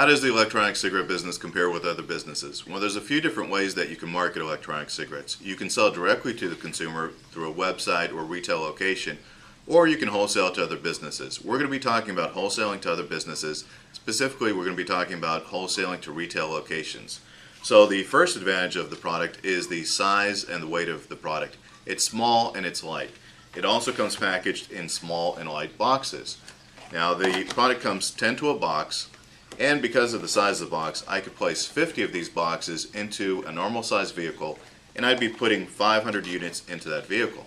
How does the electronic cigarette business compare with other businesses? Well, there's a few different ways that you can market electronic cigarettes. You can sell directly to the consumer through a website or retail location, or you can wholesale to other businesses. We're going to be talking about wholesaling to other businesses. Specifically, we're going to be talking about wholesaling to retail locations. So the first advantage of the product is the size and the weight of the product. It's small and it's light. It also comes packaged in small and light boxes. Now the product comes 10 to a box. And because of the size of the box, I could place 50 of these boxes into a normal size vehicle, and I'd be putting 500 units into that vehicle.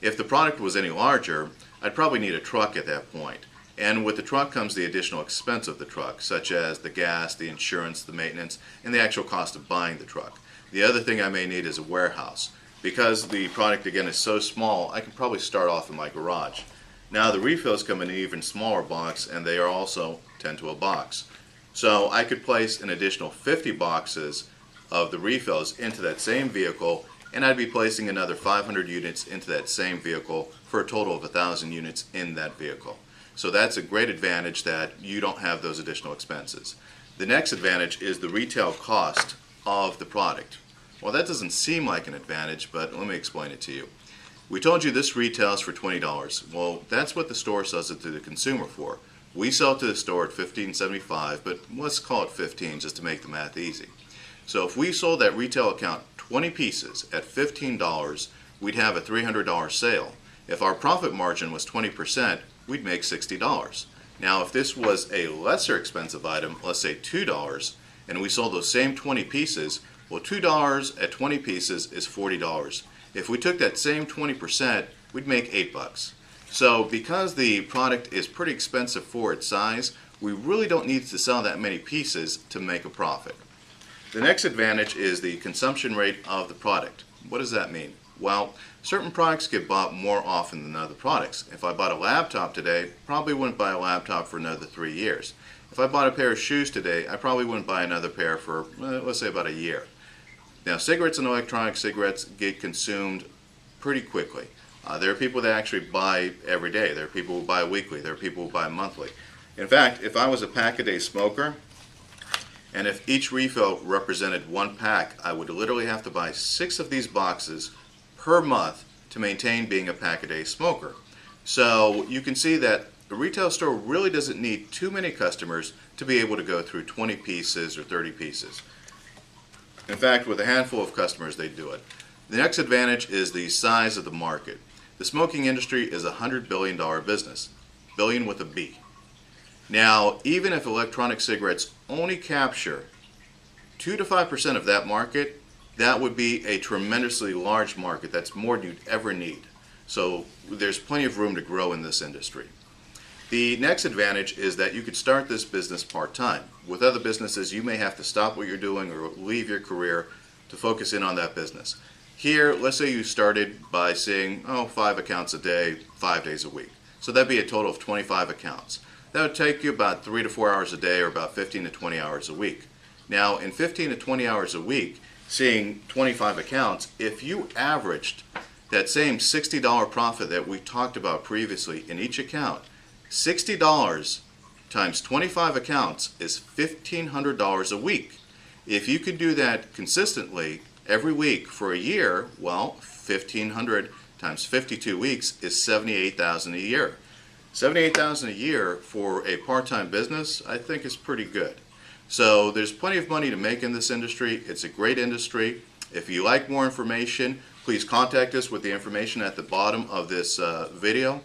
If the product was any larger, I'd probably need a truck at that point. And with the truck comes the additional expense of the truck, such as the gas, the insurance, the maintenance, and the actual cost of buying the truck. The other thing I may need is a warehouse. Because the product, again, is so small, I can probably start off in my garage. Now the refills come in an even smaller box, and they are also 10 to a box. So I could place an additional 50 boxes of the refills into that same vehicle, and I'd be placing another 500 units into that same vehicle for a total of 1,000 units in that vehicle. So that's a great advantage that you don't have those additional expenses. The next advantage is the retail cost of the product. Well, that doesn't seem like an advantage, but let me explain it to you. We told you this retails for $20. Well, that's what the store sells it to the consumer for. We sell it to the store at $15.75, but let's call it $15 just to make the math easy. So if we sold that retail account 20 pieces at $15, we'd have a $300 sale. If our profit margin was 20%, we'd make $60. Now if this was a lesser expensive item, let's say $2, and we sold those same 20 pieces, well, $2 at 20 pieces is $40. If we took that same 20%, we'd make $8. So because the product is pretty expensive for its size, we really don't need to sell that many pieces to make a profit. The next advantage is the consumption rate of the product. What does that mean? Well, certain products get bought more often than other products. If I bought a laptop today, probably wouldn't buy a laptop for another 3 years. If I bought a pair of shoes today, I probably wouldn't buy another pair for, let's say, about a year. Now, cigarettes and electronic cigarettes get consumed pretty quickly. There are people that actually buy every day. There are people who buy weekly. There are people who buy monthly. In fact, if I was a pack-a-day smoker, and if each refill represented one pack, I would literally have to buy 6 of these boxes per month to maintain being a pack-a-day smoker. So you can see that the retail store really doesn't need too many customers to be able to go through 20 pieces or 30 pieces. In fact, with a handful of customers, they do it. The next advantage is the size of the market. The smoking industry is a $100 billion business, billion with a B. Now, even if electronic cigarettes only capture 2 to 5% of that market, that would be a tremendously large market. That's more than you'd ever need. So there's plenty of room to grow in this industry. The next advantage is that you could start this business part-time. With other businesses, you may have to stop what you're doing or leave your career to focus in on that business. Here, let's say you started by saying, 5 accounts a day, 5 days a week. So that'd be a total of 25 accounts. That would take you about 3 to 4 hours a day, or about 15 to 20 hours a week. Now, in 15 to 20 hours a week, seeing 25 accounts, if you averaged that same $60 profit that we talked about previously in each account, $60 times 25 accounts is $1,500 a week. If you could do that consistently every week for a year, well, 1,500 times 52 weeks is $78,000 a year. $78,000 a year for a part-time business, I think, is pretty good. So there's plenty of money to make in this industry. It's a great industry. If you like more information, please contact us with the information at the bottom of this video.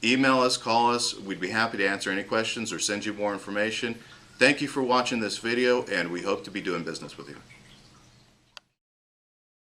Email us, call us. We'd be happy to answer any questions or send you more information. Thank you for watching this video, and we hope to be doing business with you.